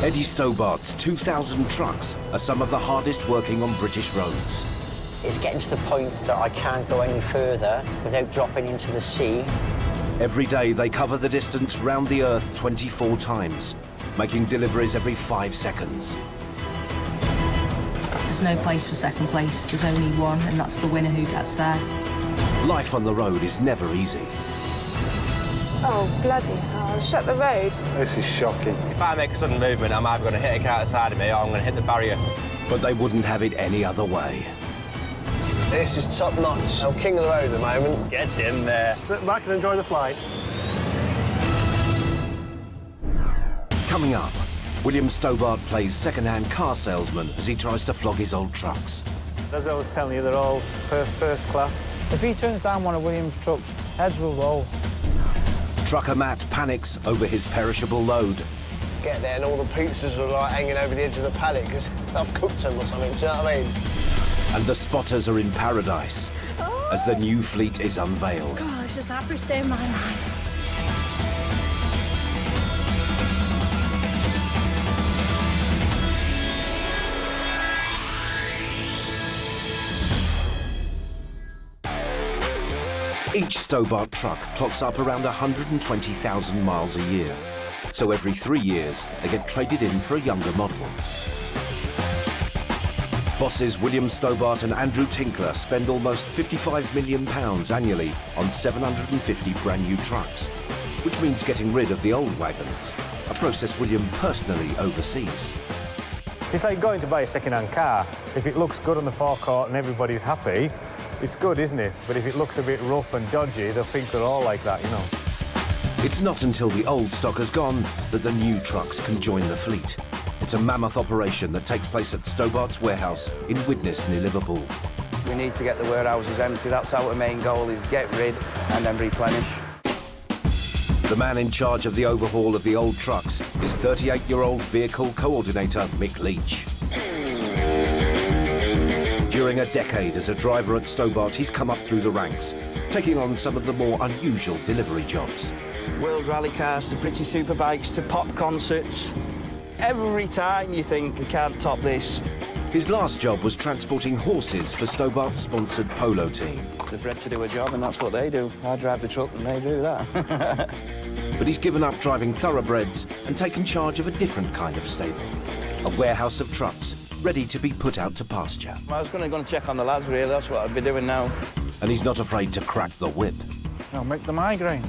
Eddie Stobart's 2,000 trucks are some of the hardest working on British roads. It's getting to the point that I can't go any further without dropping into the sea. Every day they cover the distance round the Earth 24 times, making deliveries every 5 seconds. There's no place for second place, there's only one, and that's the winner who gets there. Life on the road is never easy. Oh, bloody hell, shut the road. This is shocking. If I make a sudden movement, I'm either going to hit a car outside of me or I'm going to hit the barrier. But they wouldn't have it any other way. This is top notch. I'm king of the road at the moment. Get in there. Sit back and enjoy the flight. Coming up, William Stobart plays second-hand car salesman as he tries to flog his old trucks. As I was telling you, they're all first class. If he turns down one of William's trucks, heads will roll. Trucker Matt panics over his perishable load. Get there and all the pizzas are like hanging over the edge of the pallet because I've cooked them or something, do you know what I mean? And the spotters are in paradise as the new fleet is unveiled. God, it's just the happiest day of my life. Each Stobart truck clocks up around 120,000 miles a year. So every 3 years, they get traded in for a younger model. Bosses William Stobart and Andrew Tinkler spend almost £55 million annually on 750 brand new trucks, which means getting rid of the old wagons, a process William personally oversees. It's like going to buy a second-hand car. If it looks good on the forecourt and everybody's happy, it's good, isn't it? But if it looks a bit rough and dodgy, they'll think they're all like that, you know. It's not until the old stock has gone that the new trucks can join the fleet. It's a mammoth operation that takes place at Stobart's warehouse in Widnes near Liverpool. We need to get the warehouses empty. That's our main goal, is get rid and then replenish. The man in charge of the overhaul of the old trucks is 38-year-old vehicle coordinator Mick Leach. During a decade as a driver at Stobart, he's come up through the ranks, taking on some of the more unusual delivery jobs. World rally cars to British superbikes to pop concerts. Every time you think, you can't top this. His last job was transporting horses for Stobart's sponsored polo team. They're bred to do a job, and that's what they do. I drive the truck, and they do that. But he's given up driving thoroughbreds and taken charge of a different kind of stable, a warehouse of trucks ready to be put out to pasture. I was going to check on the lads, really. That's what I'd be doing now. And he's not afraid to crack the whip. I'll make the migraine.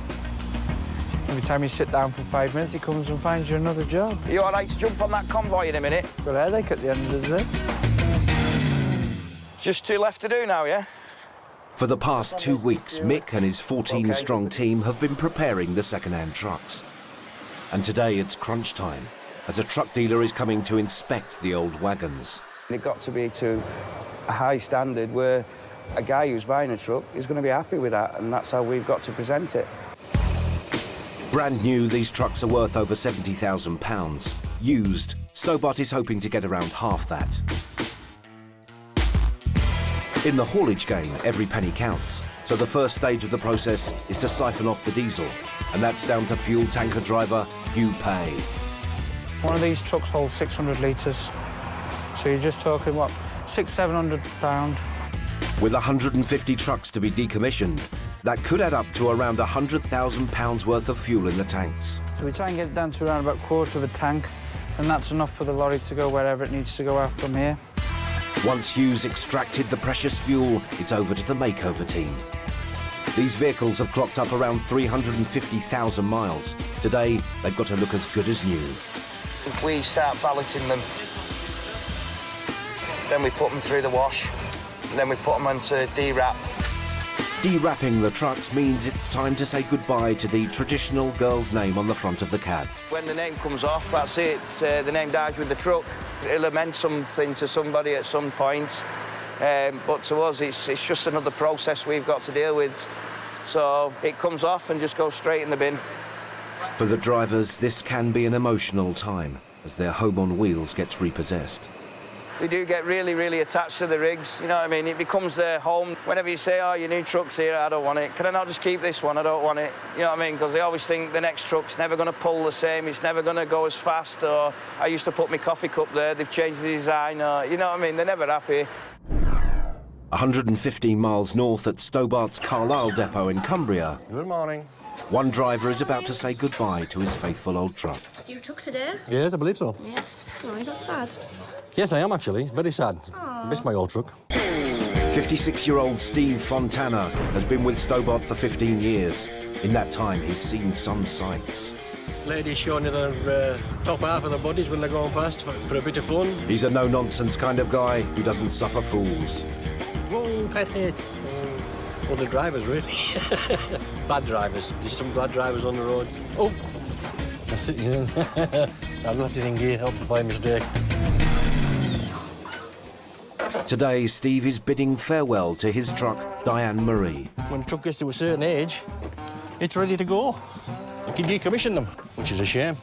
Every time you sit down for 5 minutes, he comes and finds you another job. Are you all right to jump on that convoy in a minute? Got a headache at the end of the day. Just 2 left to do now, yeah? For the past 2 weeks, Mick and his 14-strong team have been preparing the second-hand trucks. And today it's crunch time, as a truck dealer is coming to inspect the old wagons. It got to be to a high standard where a guy who's buying a truck is going to be happy with that, and that's how we've got to present it. Brand new, these trucks are worth over £70,000. Used, Stobart is hoping to get around half that. In the haulage game, every penny counts, so the first stage of the process is to siphon off the diesel, and that's down to fuel tanker driver Hugh Pay. One of these trucks holds 600 litres, so you're just talking, what, £600–700. With 150 trucks to be decommissioned, that could add up to around £100,000 worth of fuel in the tanks. So we try and get it down to around about a quarter of a tank, and that's enough for the lorry to go wherever it needs to go out from here. Once Hugh's extracted the precious fuel, it's over to the makeover team. These vehicles have clocked up around 350,000 miles. Today, they've got to look as good as new. If we start valeting them, then we put them through the wash, and then we put them onto D-wrap. De-wrapping the trucks means it's time to say goodbye to the traditional girl's name on the front of the cab. When the name comes off, that's it. The name dies with the truck. It'll have meant something to somebody at some point. But to us, it's just another process we've got to deal with. So it comes off and just goes straight in the bin. For the drivers, this can be an emotional time as their home on wheels gets repossessed. They do get really, really attached to the rigs, you know what I mean? It becomes their home. Whenever you say, oh, your new truck's here, I don't want it. Can I not just keep this one? I don't want it. You know what I mean? Because they always think the next truck's never going to pull the same, it's never going to go as fast, or I used to put my coffee cup there, they've changed the design, or, you know what I mean? They're never happy. 115 miles north at Stobart's Carlisle depot in Cumbria, Good morning. one driver is about to say goodbye to his faithful old truck. You took today? Yes, I believe so. Yes. Oh, you're not sad. Yes, I am actually. Very sad. Miss my old truck. 56-year-old Steve Fontana has been with Stobart for 15 years. In that time, he's seen some sights. Ladies showing you their top half of their bodies when they're going past for a bit of fun. He's a no-nonsense kind of guy who doesn't suffer fools. Whoa, pet hit. Well, the drivers, really. Bad drivers. There's some bad drivers on the road. Oh! That's it, you know. I've left it in gear, helped by mistake. Today, Steve is bidding farewell to his truck, Diane Marie. When the truck gets to a certain age, it's ready to go. You can decommission them, which is a shame.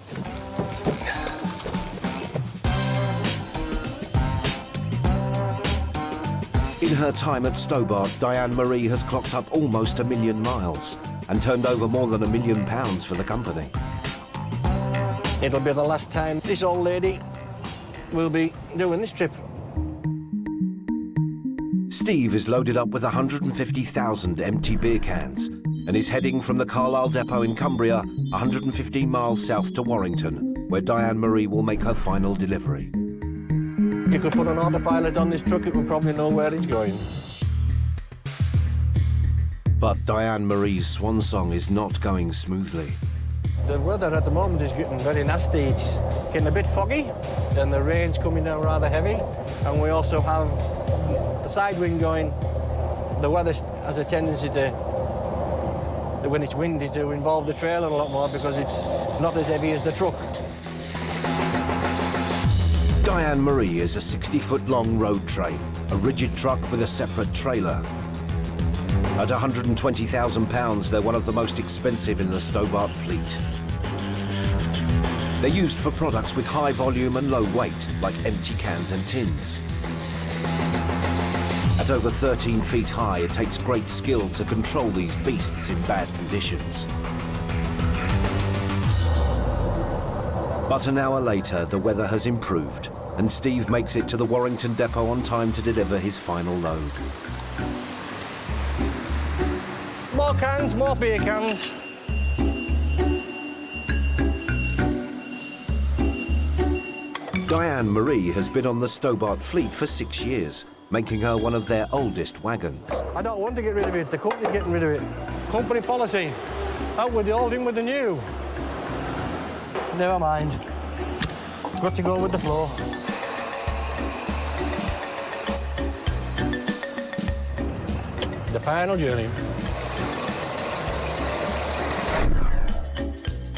In her time at Stobart, Diane Marie has clocked up almost 1 million miles and turned over more than £1 million for the company. It'll be the last time this old lady will be doing this trip. Steve is loaded up with 150,000 empty beer cans and is heading from the Carlisle depot in Cumbria 115 miles south to Warrington, where Diane Marie will make her final delivery. If you could put an autopilot on this truck, it would probably know where it's going. But Diane Marie's swan song is not going smoothly. The weather at the moment is getting very nasty. It's getting a bit foggy, then the rain's coming down rather heavy, and we also have the side wind going. The weather has a tendency to, when it's windy, to involve the trailer a lot more because it's not as heavy as the truck. Diane Marie is a 60-foot-long road train, a rigid truck with a separate trailer. At £120,000, they're one of the most expensive in the Stobart fleet. They're used for products with high volume and low weight, like empty cans and tins. At over 13 feet high, it takes great skill to control these beasts in bad conditions. But an hour later, the weather has improved, and Steve makes it to the Warrington depot on time to deliver his final load. More cans, more beer cans. Diane Marie has been on the Stobart fleet for 6 years, making her one of their oldest wagons. I don't want to get rid of it. The company's getting rid of it. Company policy. Out with the old, in with the new. Never mind. Got to go with the flow. The final journey.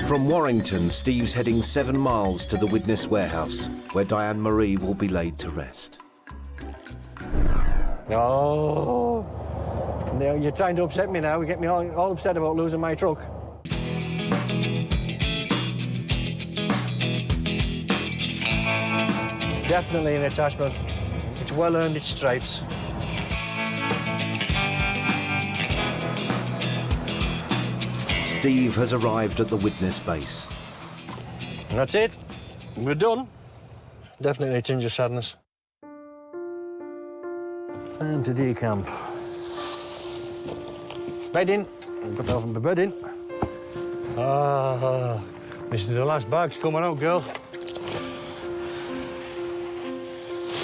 From Warrington, Steve's heading 7 miles to the Widnes warehouse, where Diane Marie will be laid to rest. Oh, now you're trying to upset me now. You get me all upset about losing my truck. Definitely an attachment. It's well earned its stripes. Steve has arrived at the Widnes base. And that's it. We're done. Definitely a tinge of sadness. Time to decamp. Bed in. Got to open my bed in. Ah, this is the last bag's coming out, girl.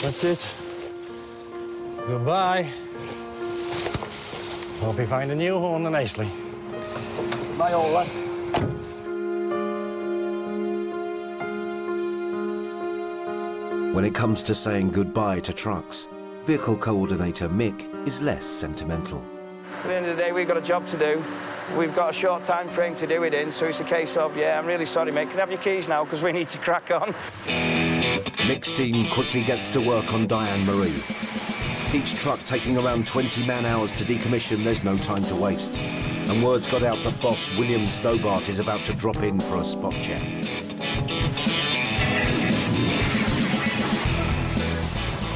That's it. Goodbye. Hope you find a new home nicely. Bye, old lass. When it comes to saying goodbye to trucks, vehicle coordinator Mick is less sentimental. At the end of the day, we've got a job to do. We've got a short time frame to do it in, so it's a case of, yeah, I'm really sorry, mate. Can I have your keys now, because we need to crack on. Mick's team quickly gets to work on Diane Marie. Each truck taking around 20 man-hours to decommission, there's no time to waste. And word's got out that boss William Stobart is about to drop in for a spot check.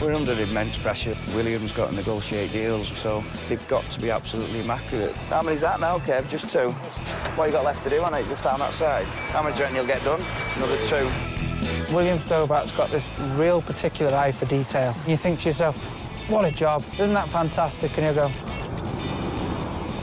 We're under immense pressure. William's got to negotiate deals, so they've got to be absolutely immaculate. How many's that now, Kev? Just 2? What you got left to do, ain't it? Just down that side. How many do you reckon you'll get done? Another 2. William Stobart's got this real particular eye for detail. You think to yourself, what a job, isn't that fantastic? And he'll go,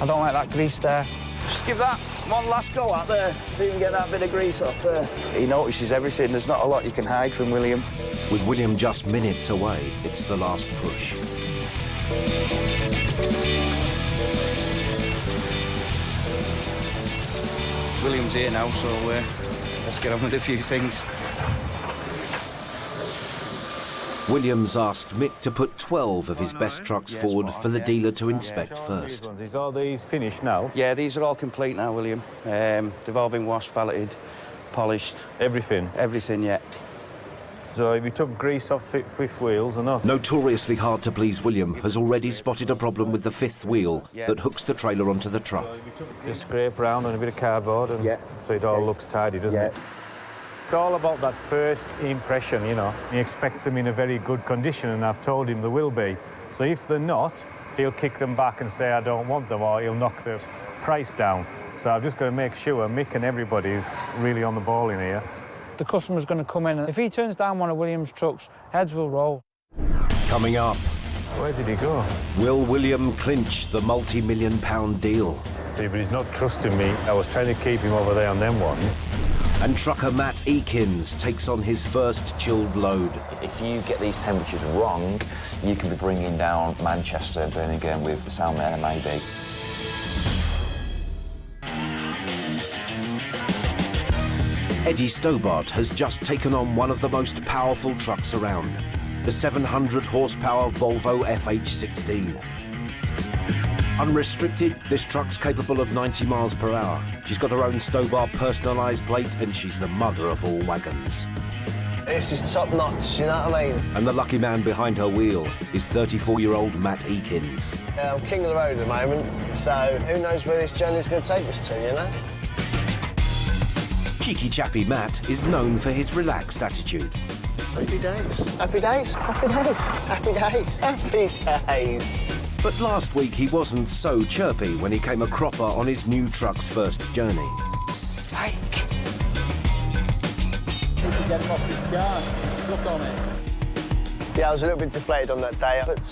I don't like that grease there. Just give that one last go out there, so you can get that bit of grease off there. He notices everything. There's not a lot you can hide from William. With William just minutes away, it's the last push. William's here now, so let's get on with a few things. William's asked Mick to put 12 of his best trucks forward for the dealer to inspect first. Is all these finished now? Yeah, these are all complete now, William. They've all been washed, valeted, polished. Everything? Everything, yeah. So if you took grease off fifth wheels or not? Notoriously hard to please William has already spotted a problem with the 5th wheel that hooks the trailer onto the truck. Just scrape around on a bit of cardboard and so it all looks tidy, doesn't it? It's all about that first impression, you know. He expects them in a very good condition, and I've told him they will be. So if they're not, he'll kick them back and say, I don't want them, or he'll knock the price down. So I've just got to make sure Mick and everybody is really on the ball in here. The customer's going to come in, and if he turns down one of William's trucks, heads will roll. Coming up. Where did he go? Will William clinch the multi-million-pound deal? See, but he's not trusting me. I was trying to keep him over there on them ones. And trucker Matt Eakins takes on his first chilled load. If you get these temperatures wrong, you can be bringing down Manchester, Birmingham with the salmon maybe. Eddie Stobart has just taken on one of the most powerful trucks around, the 700 horsepower Volvo FH16. Unrestricted, this truck's capable of 90 miles per hour. She's got her own Stobart personalised plate, and she's the mother of all wagons. This is top notch, you know what I mean? And the lucky man behind her wheel is 34-year-old Matt Eakins. Yeah, I'm king of the road at the moment, so who knows where this journey's going to take us to, you know? Cheeky chappy Matt is known for his relaxed attitude. Happy days. Happy days. Happy days. Happy days. Happy days. But last week he wasn't so chirpy when he came a cropper on his new truck's first journey. Psych! Get him off his car. Look on it. Yeah, I was a little bit deflated on that day, but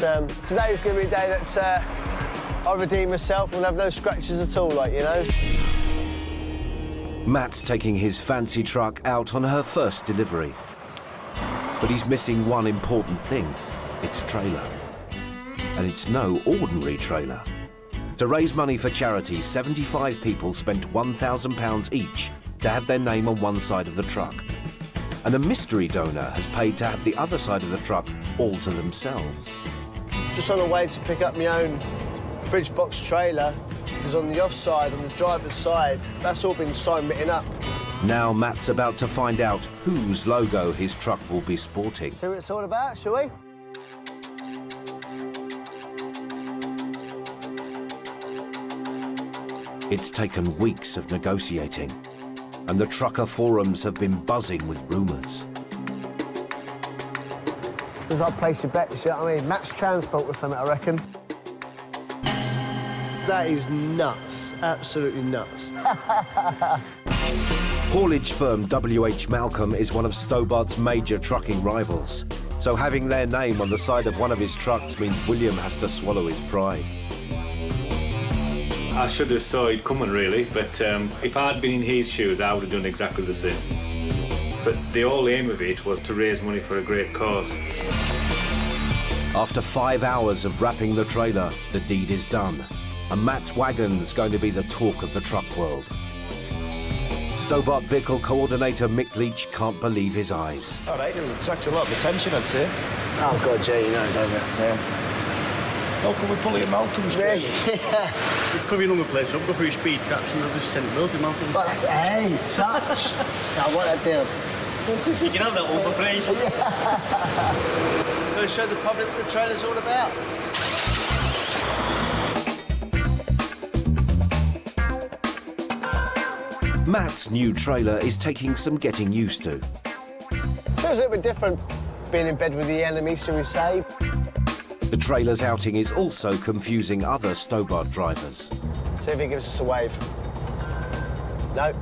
today is going to be a day that I'll redeem myself and have no scratches at all, like, you know. Matt's taking his fancy truck out on her first delivery. But he's missing one important thing, its trailer. And it's no ordinary trailer. To raise money for charity, 75 people spent £1,000 each to have their name on one side of the truck. And a mystery donor has paid to have the other side of the truck all to themselves. Just on the way to pick up my own fridge box trailer, because on the offside, on the driver's side, that's all been signed written up. Now Matt's about to find out whose logo his truck will be sporting. See what it's all about, shall we? It's taken weeks of negotiating, and the trucker forums have been buzzing with rumours. There's that place you bet, you know what I mean? Matt's Transport or something, I reckon. That is nuts, absolutely nuts. Haulage firm W.H. Malcolm is one of Stobart's major trucking rivals, so having their name on the side of one of his trucks means William has to swallow his pride. I should have saw it coming, really, but if I'd been in his shoes, I would have done exactly the same. But the whole aim of it was to raise money for a great cause. After 5 hours of wrapping the trailer, the deed is done, and Matt's wagon's going to be the talk of the truck world. Stobart vehicle coordinator Mick Leach can't believe his eyes. All right, it attracts a lot of attention, I'd say. Oh, God, yeah, you know, don't you? Yeah. How can we pull it in Malcolm's trailer? Yeah. You cover your number plates up, go through your speed traps, and they'll just send it to Malcolm. But, hey, touch. Now, what I do? You can have that all for free. Go show the public what the trailer's all about. Matt's new trailer is taking some getting used to. Feels a little bit different being in bed with the enemy, shall we say. The trailer's outing is also confusing other Stobart drivers. See if he gives us a wave. No.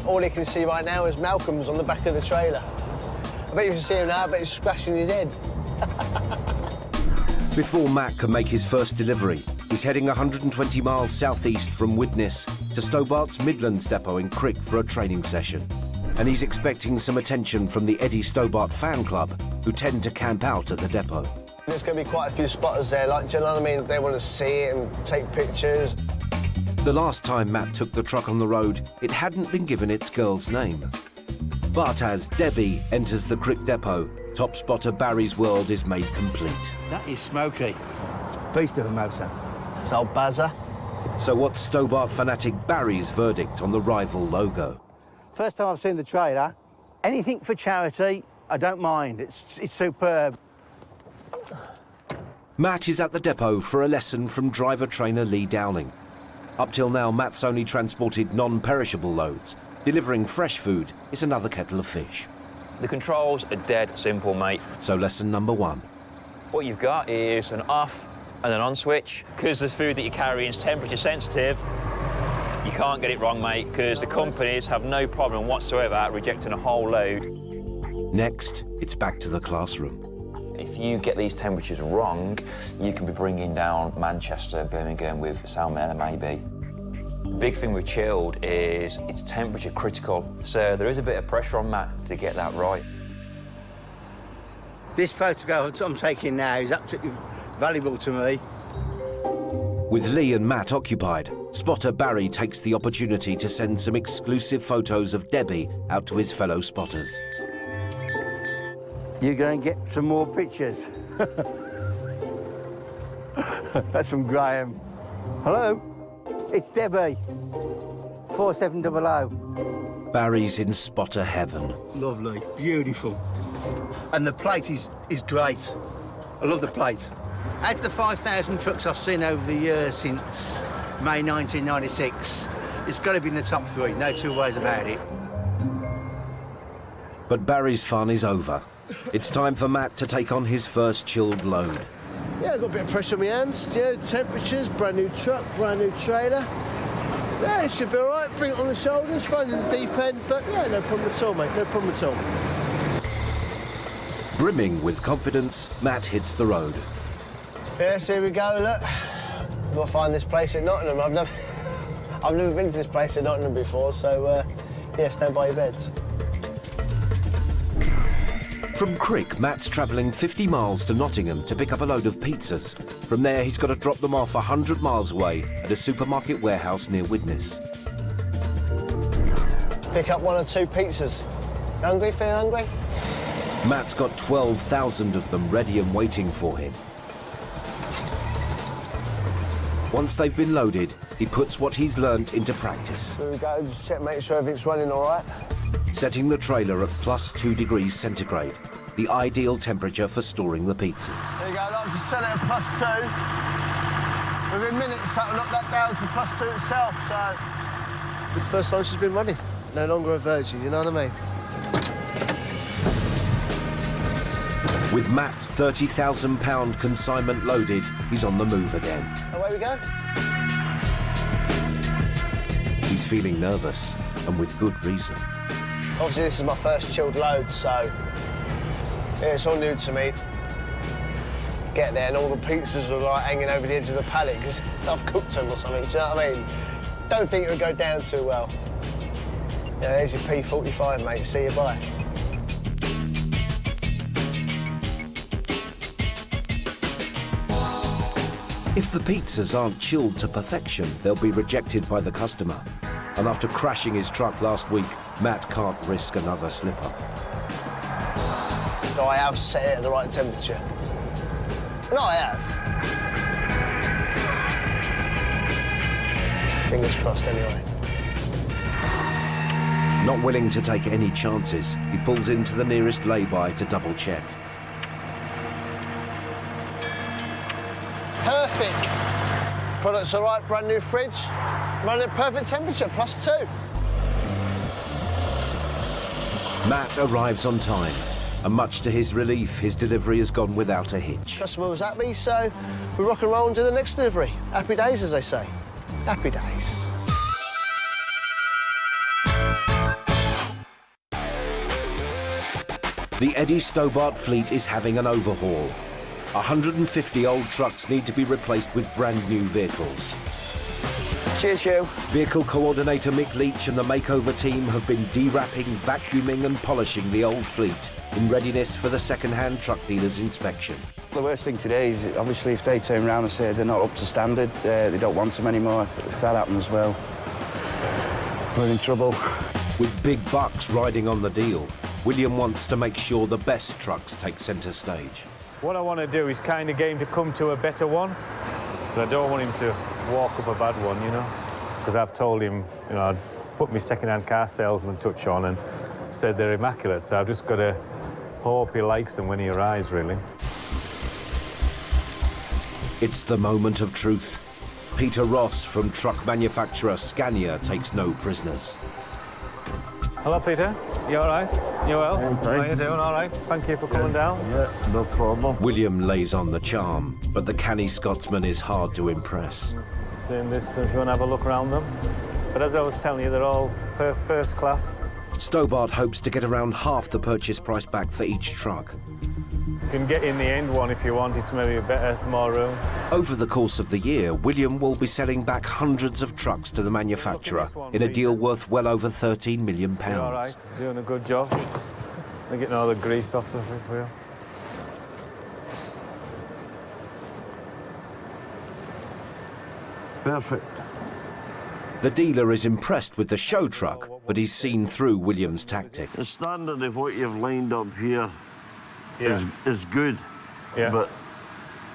All he can see right now is Malcolm's on the back of the trailer. I bet you can see him now, I bet he's scratching his head. Before Matt can make his first delivery, he's heading 120 miles southeast from Widnes to Stobart's Midlands depot in Crick for a training session. And he's expecting some attention from the Eddie Stobart fan club, who tend to camp out at the depot. There's going to be quite a few spotters there, like, do you know what I mean? They want to see it and take pictures. The last time Matt took the truck on the road, it hadn't been given its girl's name. But as Debbie enters the Crick depot, top spotter Barry's world is made complete. That is smoky. It's a beast of a motor. It's old Bazza. So what's Stobart fanatic Barry's verdict on the rival logo? First time I've seen the trailer, anything for charity, I don't mind. It's superb. Matt is at the depot for a lesson from driver-trainer Lee Dowling. Up till now, Matt's only transported non-perishable loads. Delivering fresh food is another kettle of fish. The controls are dead simple, mate. So lesson number one. What you've got is an off and an on switch. Because the food that you're carrying is temperature sensitive, you can't get it wrong, mate, because the companies have no problem whatsoever rejecting a whole load. Next, it's back to the classroom. If you get these temperatures wrong, you can be bringing down Manchester, Birmingham with salmonella maybe. The big thing with chilled is it's temperature critical, so there is a bit of pressure on Matt to get that right. This photograph I'm taking now is absolutely valuable to me. With Lee and Matt occupied, spotter Barry takes the opportunity to send some exclusive photos of Debbie out to his fellow spotters. You're going to get some more pictures. That's from Graham. Hello, it's Debbie, 4700. Barry's in spotter heaven. Lovely, beautiful. And the plate is great. I love the plate. Out of the 5,000 trucks I've seen over the years since May 1996, it's got to be in the top three, no two ways about it. But Barry's fun is over. It's time for Matt to take on his first chilled load. Yeah, I've got a bit of pressure on my hands, you know, temperatures, brand new truck, brand new trailer. Yeah, it should be all right. Bring it on the shoulders, throw it in the deep end, but yeah, no problem at all, mate, no problem at all. Brimming with confidence, Matt hits the road. Yes, here we go, look. I've got to find this place at Nottingham. I've never been to this place at Nottingham before, so yeah, stand by your beds. From Crick, Matt's travelling 50 miles to Nottingham to pick up a load of pizzas. From there, he's got to drop them off 100 miles away at a supermarket warehouse near Widnes. Pick up 1 or 2 pizzas. Hungry? Feeling hungry? Matt's got 12,000 of them ready and waiting for him. Once they've been loaded, he puts what he's learnt into practice. Here we go, just check, make sure everything's running all right. Setting the trailer at +2 degrees centigrade, the ideal temperature for storing the pizzas. There you go, look, just set it at +2. Within minutes, that will knock that down to +2 itself, so... The first time she's been running. No longer a virgin, you know what I mean? With Matt's £30,000 consignment loaded, he's on the move again. Away we go. He's feeling nervous, and with good reason. Obviously, this is my first chilled load, so yeah, it's all new to me. Get there and all the pizzas are like hanging over the edge of the pallet because I've cooked them or something, do you know what I mean? Don't think it would go down too well. Yeah, there's your P45, mate. See you, bye. If the pizzas aren't chilled to perfection, they'll be rejected by the customer. And after crashing his truck last week, Matt can't risk another slip-up. So I have set it at the right temperature. No, I have. Fingers crossed, anyway. Not willing to take any chances, he pulls into the nearest lay-by to double-check. Perfect. Products all right, brand new fridge. Running at perfect temperature, +2. Matt arrives on time, and much to his relief, his delivery has gone without a hitch. Customer was happy, so we rock and roll and do the next delivery. Happy days, as they say. Happy days. The Eddie Stobart fleet is having an overhaul. 150 old trucks need to be replaced with brand new vehicles. Cheers, you. Vehicle coordinator Mick Leach and the makeover team have been de-wrapping, vacuuming and polishing the old fleet in readiness for the second-hand truck dealer's inspection. The worst thing today is, obviously, if they turn around and say they're not up to standard, they don't want them anymore. If that happens, well, we're in trouble. With big bucks riding on the deal, William wants to make sure the best trucks take centre stage. What I want to do is kind of get him to come to a better one, but I don't want him to walk up a bad one, you know, because I've told him, you know, I'd put my second-hand car salesman touch on and said they're immaculate, so I've just got to hope he likes them when he arrives, really. It's the moment of truth. Peter Ross from truck manufacturer Scania takes no prisoners. Hello, Peter. You all right? You well? How are you doing? All right. Thank you for coming down. Yeah, no problem. William lays on the charm, but the canny Scotsman is hard to impress. Seeing this, if you want to have a look around them. But as I was telling you, they're all first class. Stobart hopes to get around half the purchase price back for each truck. You can get in the end one if you want. It's maybe a better, more room. Over the course of the year, William will be selling back hundreds of trucks to the manufacturer in a deal worth well over £13 million. You're all right. Doing a good job. They're getting all the grease off of it for you. Perfect. The dealer is impressed with the show truck, but he's seen through William's tactic. The standard of what you've lined up here is good, but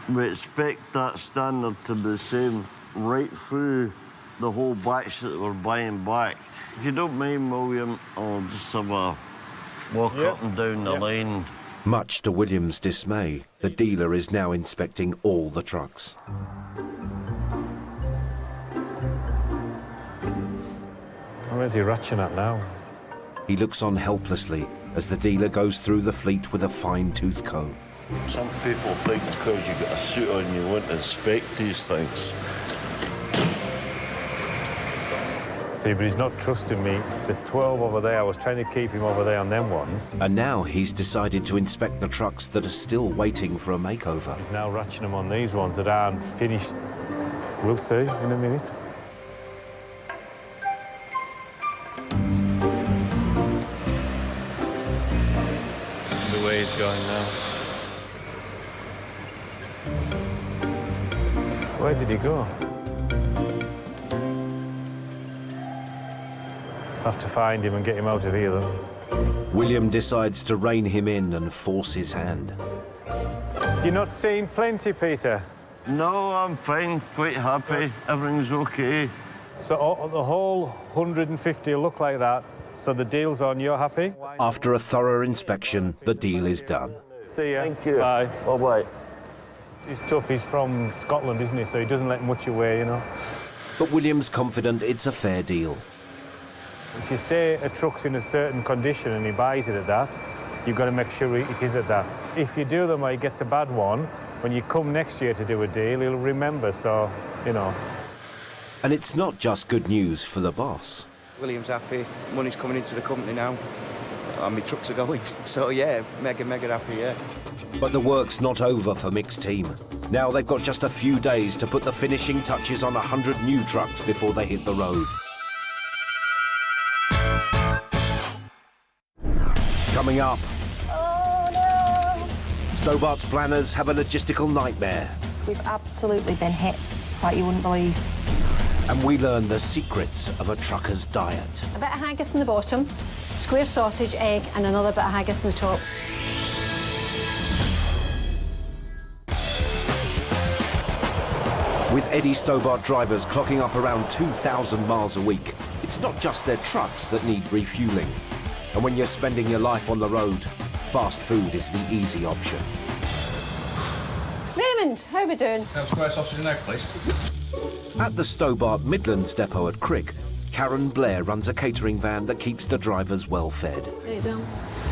we expect that standard to be the same right through the whole batch that we're buying back. If you don't mind, William, I'll just have a walk up and down the lane. Much to William's dismay, the dealer is now inspecting all the trucks. Where's he ratcheting at now? He looks on helplessly as the dealer goes through the fleet with a fine-tooth comb. Some people think because you've got a suit on you want to inspect these things. See, but he's not trusting me. The 12 over there, I was trying to keep him over there on them ones. And now he's decided to inspect the trucks that are still waiting for a makeover. He's now ratcheting them on these ones that aren't finished. We'll see in a minute. The way he's going now. Where did he go? Have to find him and get him out of here, though. William decides to rein him in and force his hand. You're not seeing plenty, Peter? No, I'm fine, quite happy. Everything's okay. So the whole 150 will look like that, so the deal's on, you're happy? After a thorough inspection, the deal is done. See ya. Thank you. Bye. Bye-bye. He's tough, he's from Scotland, isn't he? So he doesn't let much away, you know. But William's confident it's a fair deal. If you say a truck's in a certain condition and he buys it at that, you've got to make sure it is at that. If you do them or he gets a bad one, when you come next year to do a deal, he'll remember, so, you know. And it's not just good news for the boss. William's happy, money's coming into the company now, and my trucks are going. So, yeah, mega happy, yeah. But the work's not over for Mick's team. Now they've got just a few days to put the finishing touches on 100 new trucks before they hit the road. Coming up. Oh, no. Stobart's planners have a logistical nightmare. We've absolutely been hit like you wouldn't believe. And we learn the secrets of a trucker's diet. A bit of haggis in the bottom, square sausage, egg, and another bit of haggis in the top. With Eddie Stobart drivers clocking up around 2,000 miles a week, it's not just their trucks that need refueling. And when you're spending your life on the road, fast food is the easy option. Raymond, how are we doing? Square sausage and egg, please. At the Stobart Midlands depot at Crick, Karen Blair runs a catering van that keeps the drivers well fed. There you go.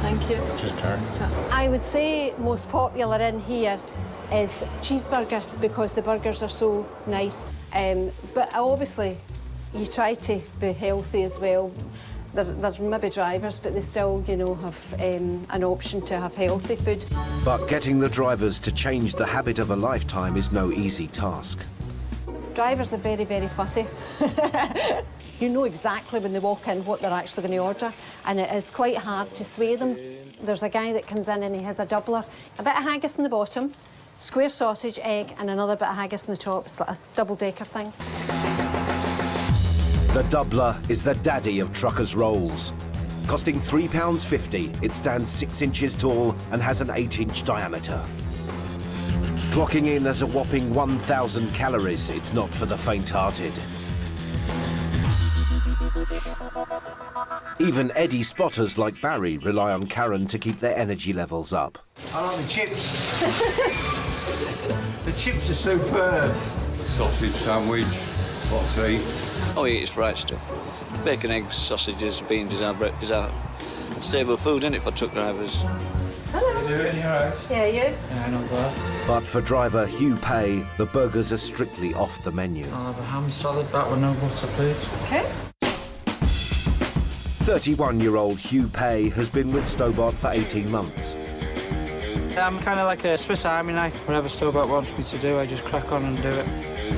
Thank you. I would say most popular in here is cheeseburger because the burgers are so nice. But obviously, you try to be healthy as well. There's maybe drivers, but they still, you know, have an option to have healthy food. But getting the drivers to change the habit of a lifetime is no easy task. Drivers are very, very fussy. You know exactly when they walk in what they're actually going to order, and it is quite hard to sway them. There's a guy that comes in and he has a doubler, a bit of haggis in the bottom, square sausage, egg, and another bit of haggis in the top. It's like a double-decker thing. The doubler is the daddy of truckers' rolls. Costing £3.50, it stands 6 inches tall and has an 8-inch diameter. Clocking in at a whopping 1,000 calories, it's not for the faint-hearted. Even Eddie spotters like Barry rely on Karen to keep their energy levels up. I like the chips. The chips are superb. Sausage sandwich, what to eat. Oh, eat it's right stuff. Bacon, eggs, sausages, beans is our stable food, isn't it, for truck drivers? Hello. You doing? You all right? Yeah, you? Yeah, not bad. But for driver Hugh Pay, the burgers are strictly off the menu. I'll have a ham salad back with no butter, please. OK. 31-year-old Hugh Pay has been with Stobart for 18 months. I'm kind of like a Swiss Army knife. Whatever Stobart wants me to do, I just crack on and do it.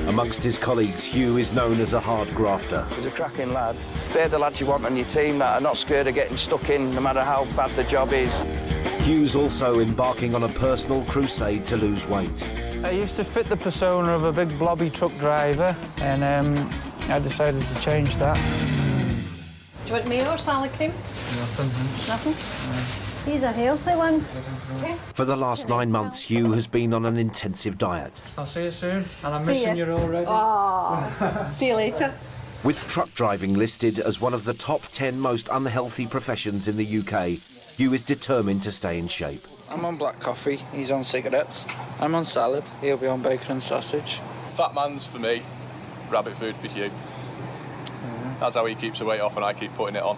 Amongst his colleagues, Hugh is known as a hard grafter. He's a cracking lad. They're the lads you want on your team that are not scared of getting stuck in, no matter how bad the job is. Hugh's also embarking on a personal crusade to lose weight. I used to fit the persona of a big blobby truck driver, and I decided to change that. Do you want mayo or salad cream? Nothing. Nothing? He's a healthy one. Okay. For the last 9 months, Hugh has been on an intensive diet. I'll see you soon, and I'm See missing ya. you already. Oh, see you later. With truck driving listed as one of the top 10 most unhealthy professions in the UK, Hugh is determined to stay in shape. I'm on black coffee, he's on cigarettes. I'm on salad, he'll be on bacon and sausage. Fat man's for me, rabbit food for Hugh. That's how he keeps the weight off and I keep putting it on.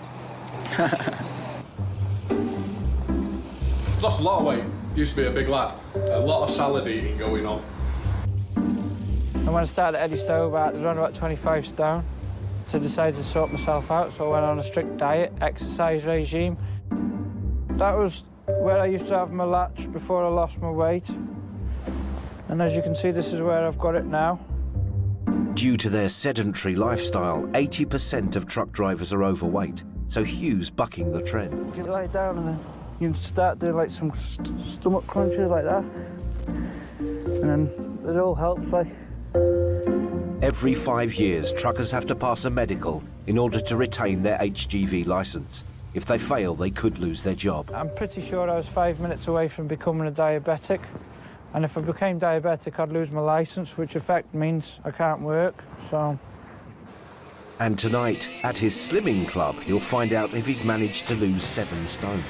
Lost a lot of weight. Used to be a big lad. A lot of salad eating going on. And when I started at Eddie Stobart, I was around about 25 stone. So I decided to sort myself out, so I went on a strict diet, exercise regime. That was where I used to have my latch before I lost my weight. And as you can see, this is where I've got it now. Due to their sedentary lifestyle, 80% of truck drivers are overweight, so Hugh's bucking the trend. If you lie down and then you can start doing like some stomach crunches like that. And then it all helps, like. Every 5 years, truckers have to pass a medical in order to retain their HGV licence. If they fail, they could lose their job. I'm pretty sure I was 5 minutes away from becoming a diabetic. And if I became diabetic, I'd lose my licence, which in fact means I can't work, so... And tonight, at his slimming club, he'll find out if he's managed to lose 7 stone.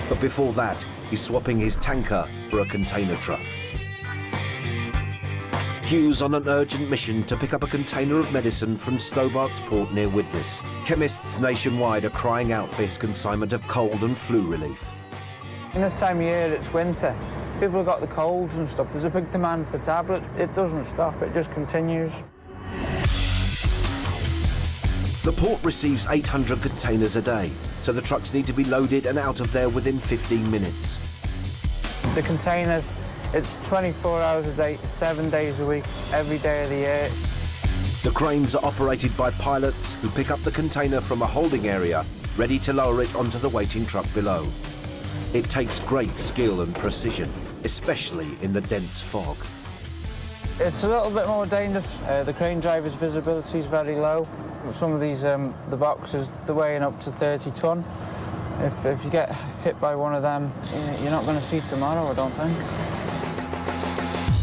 But before that, he's swapping his tanker for a container truck. Hugh's on an urgent mission to pick up a container of medicine from Stobart's port near Widnes. Chemists nationwide are crying out for his consignment of cold and flu relief. In this time of year, it's winter. People have got the colds and stuff. There's a big demand for tablets. It doesn't stop, it just continues. The port receives 800 containers a day, so the trucks need to be loaded and out of there within 15 minutes. The containers, it's 24 hours a day, 7 days a week, every day of the year. The cranes are operated by pilots who pick up the container from a holding area, ready to lower it onto the waiting truck below. It takes great skill and precision, especially in the dense fog. It's a little bit more dangerous. The crane driver's visibility is very low. Some of these, the boxes, they're weighing up to 30 tonne. If you get hit by one of them, you're not going to see tomorrow, I don't think.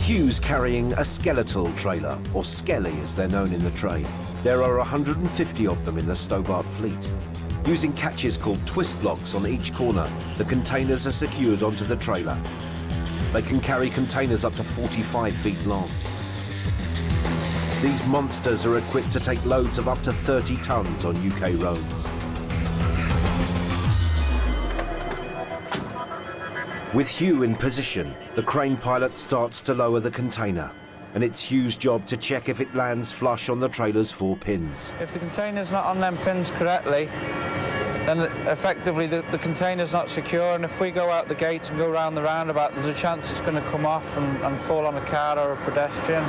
Hugh's carrying a skeletal trailer, or skelly as they're known in the trade. There are 150 of them in the Stobart fleet. Using catches called twist locks on each corner, the containers are secured onto the trailer. They can carry containers up to 45 feet long. These monsters are equipped to take loads of up to 30 tonnes on UK roads. With Hugh in position, the crane pilot starts to lower the container, and it's Hugh's job to check if it lands flush on the trailer's 4 pins. If the container's not on them pins correctly, then effectively the container's not secure, and if we go out the gate and go round the roundabout, there's a chance it's going to come off and fall on a car or a pedestrian.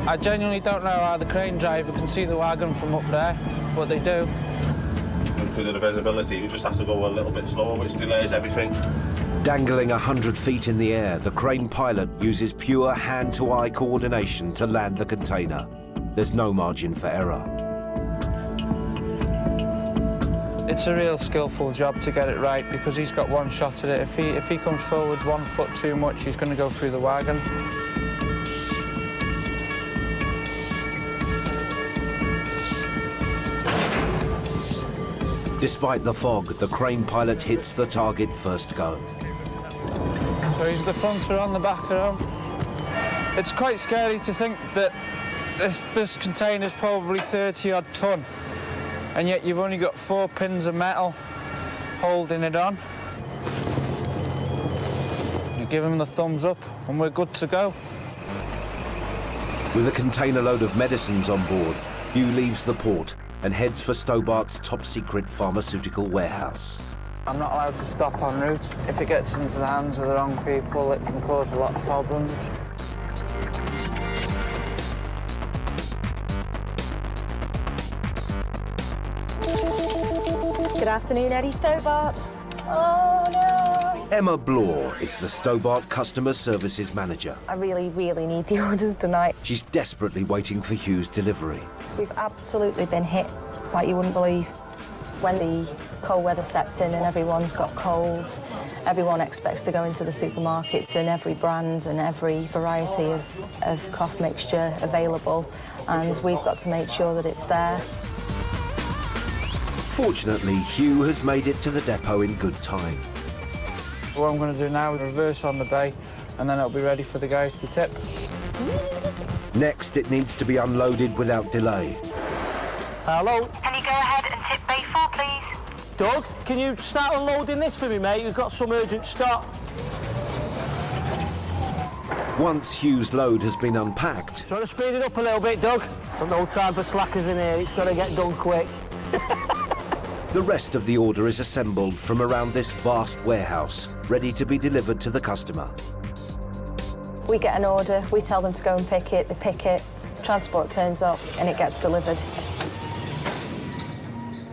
I genuinely don't know how the crane driver can see the wagon from up there, but they do. Because of the visibility, you just have to go a little bit slower, which delays everything. Dangling 100 feet in the air, the crane pilot uses pure hand-to-eye coordination to land the container. There's no margin for error. It's a real skillful job to get it right, because he's got one shot at it. If he comes forward 1 foot too much, he's going to go through the wagon. Despite the fog, the crane pilot hits the target first go. So he's the front or on the back of him. It's quite scary to think that this container's probably 30-odd tonne, and yet you've only got 4 pins of metal holding it on. You give him the thumbs up and we're good to go. With a container load of medicines on board, Hugh leaves the port and heads for Stobart's top-secret pharmaceutical warehouse. I'm not allowed to stop en route. If it gets into the hands of the wrong people, it can cause a lot of problems. Good afternoon, Eddie Stobart. Oh, no. Emma Blore is the Stobart Customer Services Manager. I really, really need the orders tonight. She's desperately waiting for Hugh's delivery. We've absolutely been hit like you wouldn't believe. When the cold weather sets in and everyone's got colds, everyone expects to go into the supermarkets and every brand and every variety of cough mixture available, and we've got to make sure that it's there. Fortunately, Hugh has made it to the depot in good time. What I'm going to do now is reverse on the bay, and then it'll be ready for the guys to tip. Next, it needs to be unloaded without delay. Hello? Can you go ahead and tip bay 4, please? Doug, can you start unloading this for me, mate? We've got some urgent stock. Once Hugh's load has been unpacked... Trying to speed it up a little bit, Doug. Got no time for slackers in here. It's got to get done quick. The rest of the order is assembled from around this vast warehouse, ready to be delivered to the customer. We get an order, we tell them to go and pick it, they pick it, transport turns up and it gets delivered.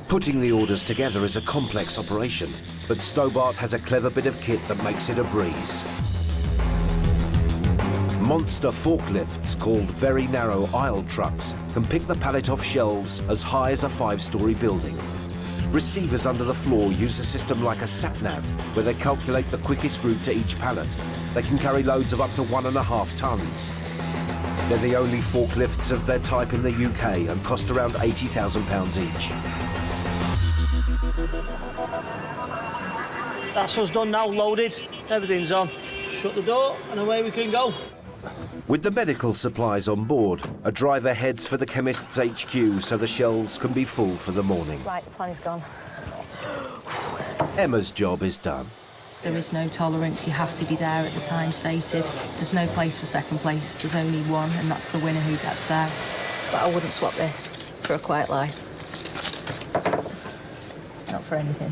Putting the orders together is a complex operation, but Stobart has a clever bit of kit that makes it a breeze. Monster forklifts called very narrow aisle trucks can pick the pallet off shelves as high as a 5-storey building. Receivers under the floor use a system like a sat-nav, where they calculate the quickest route to each pallet. They can carry loads of up to 1.5 tonnes. They're the only forklifts of their type in the UK and cost around £80,000 each. That's us done now, loaded. Everything's on. Shut the door and away we can go. With the medical supplies on board, a driver heads for the chemist's HQ so the shelves can be full for the morning. Right, the plan is gone. Emma's job is done. There is no tolerance. You have to be there at the time stated. There's no place for second place. There's only one, and that's the winner who gets there. But I wouldn't swap this for a quiet life. Not for anything.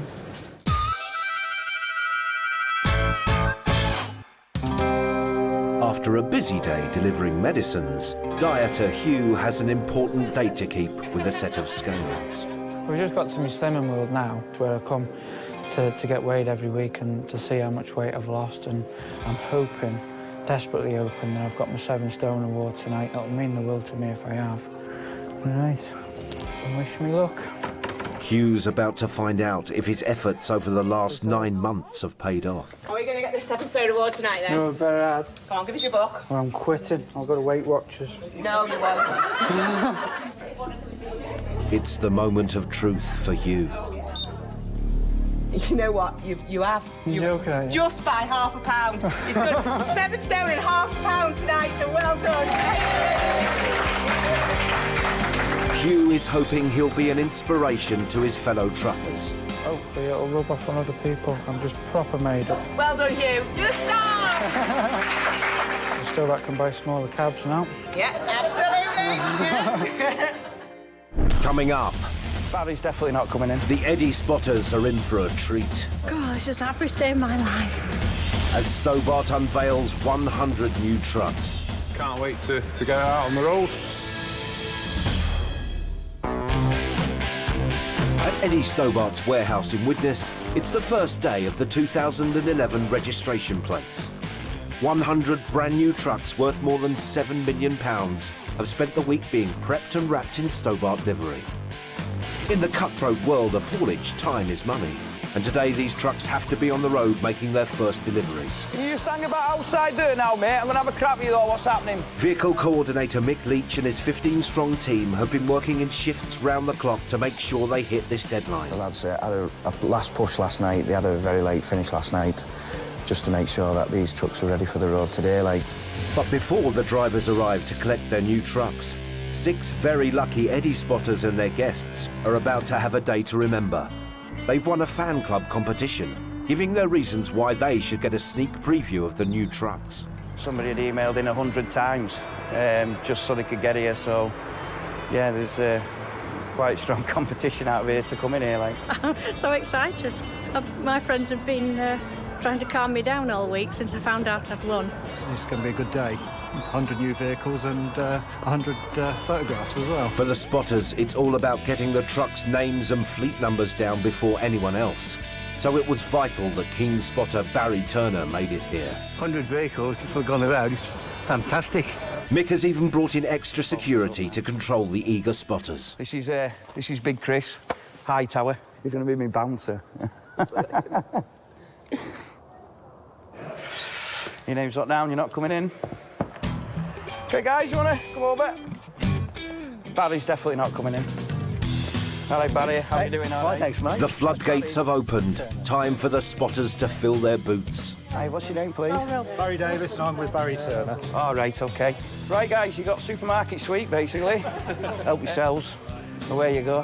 After a busy day delivering medicines, dieter Hugh has an important date to keep with a set of scales. We've just got to my slimming world now, where I come to get weighed every week and to see how much weight I've lost, and I'm hoping, desperately hoping, that I've got my 7 stone award tonight. It'll mean the world to me if I have. Right, wish me luck. Hugh's about to find out if his efforts over the last 9 months have paid off. Are we going to get this 7 stone award tonight, then? No, better add. Come on, give us your book. Or I'm quitting. I've got to Weight Watchers. No, you won't. It's the moment of truth for Hugh. You know what? You have. You're joking, aren't you? Just by £half a pound. He's done 7 stone and £half a pound tonight, so well done. Hugh is hoping he'll be an inspiration to his fellow truckers. Hopefully it'll rub off on other people. I'm just proper made up. Well done, Hugh. You're a star! Stobart can buy smaller cabs now. Yeah, absolutely. Yeah. Coming up, Barry's definitely not coming in. the Eddie spotters are in for a treat God, this is an average day of my life. as Stobart unveils 100 new trucks. Can't wait to go out on the road. At Eddie Stobart's warehouse in Widnes, it's the first day of the 2011 registration plates. 100 brand new trucks worth more than £7 million have spent the week being prepped and wrapped in Stobart livery. In the cutthroat world of haulage, time is money. And today these trucks have to be on the road making their first deliveries. Can you just hang about outside there now, mate? I'm going to have a crap at you though, what's happening? Vehicle coordinator Mick Leach and his 15-strong team have been working in shifts round the clock to make sure they hit this deadline. The lads had a last push last night. They had a very late finish last night, just to make sure that these trucks were ready for the road today. But before the drivers arrive to collect their new trucks, 6 very lucky Eddie spotters and their guests are about to have a day to remember. They've won a fan club competition, giving their reasons why they should get a sneak preview of the new trucks. Somebody had emailed in 100 times just so they could get here, so yeah, there's quite strong competition out of here to come in here. I'm so excited. My friends have been trying to calm me down all week since I found out I'd won. It's going to be a good day. 100 new vehicles and 100 photographs as well. For the spotters, it's all about getting the trucks' names and fleet numbers down before anyone else. So it was vital that keen spotter Barry Turner made it here. 100 vehicles if I've gone around, it's fantastic. Mick has even brought in extra security to control the eager spotters. This is Big Chris, High Tower. He's going to be my bouncer. Your name's not down, you're not coming in. OK, guys, you want to come over? Barry's definitely not coming in. All right, Barry, how are you doing? All right, thanks, mate. The floodgates have opened. Time for the spotters to fill their boots. Hey, what's your name, please? Barry Davis, and I'm with Barry Turner. All right, OK. Right, guys, you got supermarket suite, basically. Help yourselves. Away you go.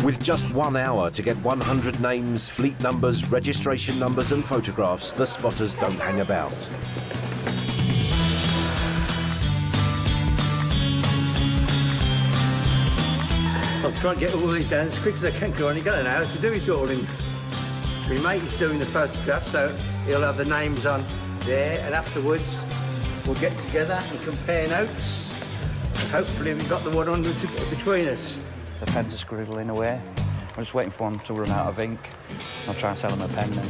With just 1 hour to get 100 names, fleet numbers, registration numbers and photographs, the spotters don't hang about. I'll try and get all these down as quick as I can, because I only got an hour to do it all. And my mate is doing the photograph, so he'll have the names on there, and afterwards we'll get together and compare notes. And hopefully we've got the 100 to get between us. The pens are scribbling away. I'm just waiting for them to run out of ink. I'll try and sell them a pen then.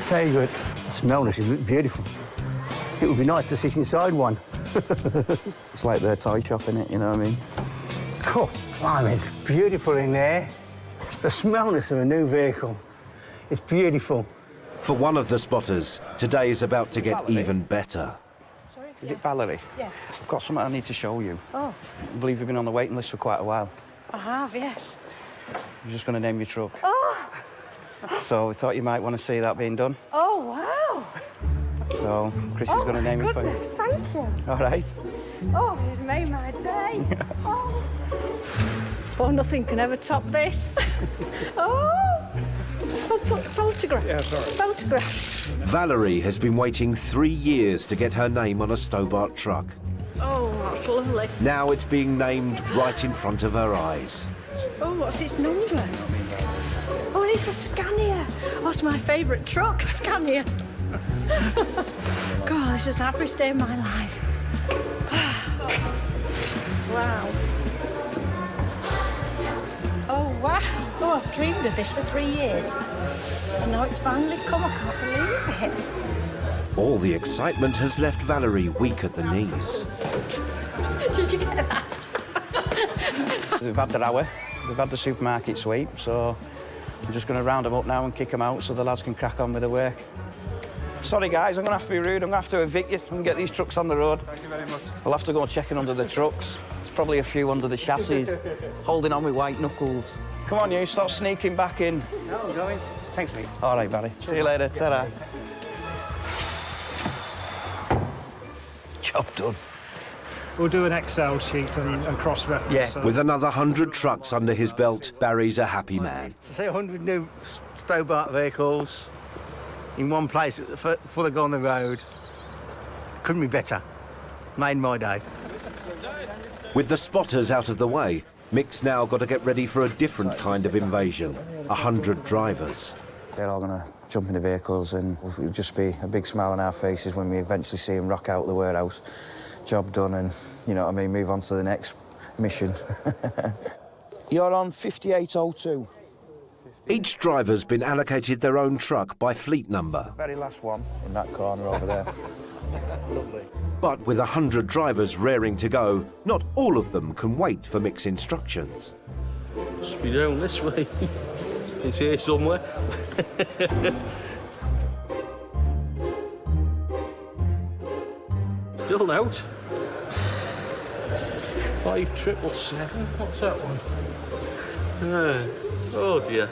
Very good. The smell this is beautiful. It would be nice to sit inside one. It's like their toy shop, innit, you know what I mean? Cool. I mean, it's beautiful in there. The smellness of a new vehicle. It's beautiful. For one of the spotters, today is about to get even better. Is it Valerie? Yeah. I've got something I need to show you. Oh, I believe you've been on the waiting list for quite a while. I have, yes. I'm just going to name your truck. Oh, So we thought you might want to see that being done. oh wow. So Chris is going to name it for you. Goodness, thank you. All right. Oh, you've made my day. Oh, nothing can ever top this. Oh, photograph. Yeah, sorry. Photograph. Valerie has been waiting 3 years to get her name on a Stobart truck. Oh, that's lovely. Now it's being named right in front of her eyes. Oh, what's its number? Oh, it's a Scania. Oh, it's my favourite truck, Scania. God, this is an average day of my life. Wow. Oh, wow. Oh, I've dreamed of this for 3 years. And now it's finally come. I can't believe it. All the excitement has left Valerie weak at the knees. Did you get that? We've had their hour. We've had the supermarket sweep, so I'm just going to round them up now and kick them out so the lads can crack on with their work. Sorry, guys, I'm going to have to be rude. I'm going to have to evict you and get these trucks on the road. Thank you very much. We'll have to go checking under the trucks. There's probably a few under the chassis, holding on with white knuckles. Come on, you, stop sneaking back in. No, I'm going. Thanks, mate. All right, Barry. See you later. Ta-da. Job done. We'll do an Excel sheet and cross-reference. Yeah. So. With another 100 trucks under his belt, Barry's a happy man. To see 100 new Stobart vehicles in one place before they go on the road, couldn't be better. Made my day. With the spotters out of the way, Mick's now got to get ready for a different kind of invasion. 100 drivers. They're all going to jump in the vehicles and it'll just be a big smile on our faces when we eventually see them rock out the warehouse. Job done and, you know what I mean, move on to the next mission. You're on 5802. Each driver's been allocated their own truck by fleet number. Very last one in that corner over there. Lovely. But with 100 drivers raring to go, not all of them can wait for Mick's instructions. Must be down this way. It's here somewhere. Still out. 5777. What's that one? Oh dear.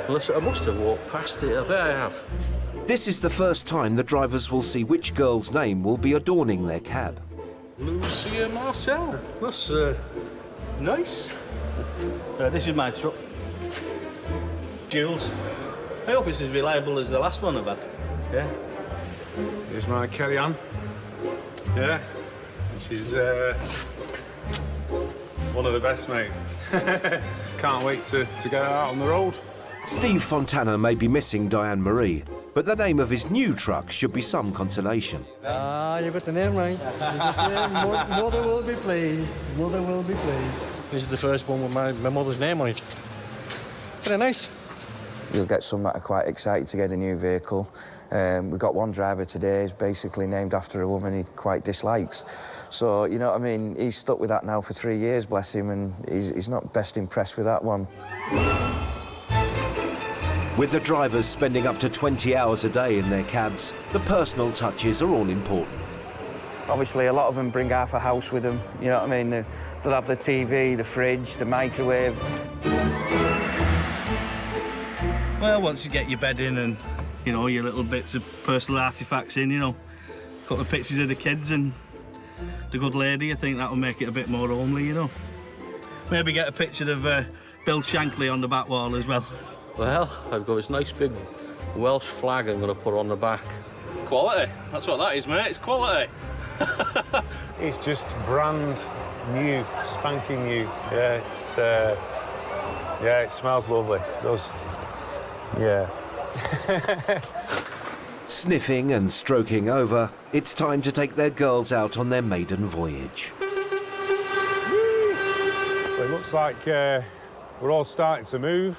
Unless I must have walked past it. I bet I have. This is the first time the drivers will see which girl's name will be adorning their cab. Lucia Marcel. That's nice. This is my truck. Jules. I hope it's as reliable as the last one I've had. Yeah. Here's my Kelly-Ann. Yeah. She's one of the best, mate. Can't wait to get her out on the road. Steve Fontana may be missing Diane Marie, but the name of his new truck should be some consolation. Ah, you got the name right. Mother will be pleased. Mother will be pleased. This is the first one with my mother's name on it. Very nice. You'll get some that are quite excited to get a new vehicle. We've got one driver today, who's basically named after a woman he quite dislikes. So, you know what I mean, he's stuck with that now for 3 years, bless him, and he's not best impressed with that one. With the drivers spending up to 20 hours a day in their cabs, the personal touches are all important. Obviously, a lot of them bring half a house with them. You know what I mean? They'll have the TV, the fridge, the microwave. Well, once you get your bed in and, you know, your little bits of personal artefacts in, you know, a couple of pictures of the kids and the good lady, I think that'll make it a bit more homely, you know. Maybe get a picture of Bill Shankly on the back wall as well. Well, I've got this nice big Welsh flag I'm going to put on the back. Quality. That's what that is, mate. It's quality. It's just brand new, spanking new. Yeah, it smells lovely. It does. Yeah. Sniffing and stroking over, it's time to take their girls out on their maiden voyage. Well, it looks like we're all starting to move.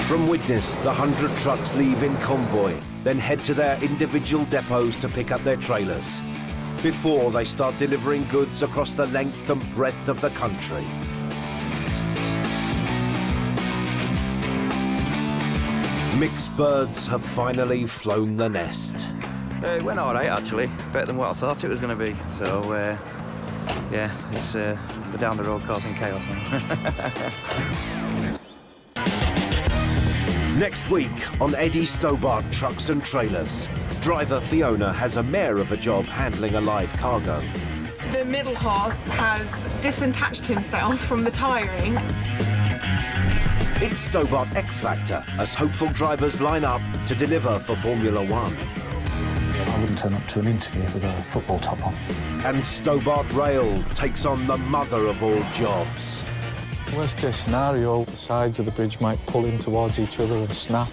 From Widnes, the 100 trucks leave in convoy, then head to their individual depots to pick up their trailers, before they start delivering goods across the length and breadth of the country. Mixed birds have finally flown the nest. It went all right, actually. Better than what I thought it was going to be. So, yeah, it's we're down the road causing chaos now. Next week on Eddie Stobart Trucks and Trailers, driver Fiona has a mare of a job handling a live cargo. The middle horse has disattached himself from the tiring. It's Stobart X Factor as hopeful drivers line up to deliver for Formula One. I wouldn't turn up to an interview with a football top on. And Stobart Rail takes on the mother of all jobs. Worst case scenario, the sides of the bridge might pull in towards each other and snap.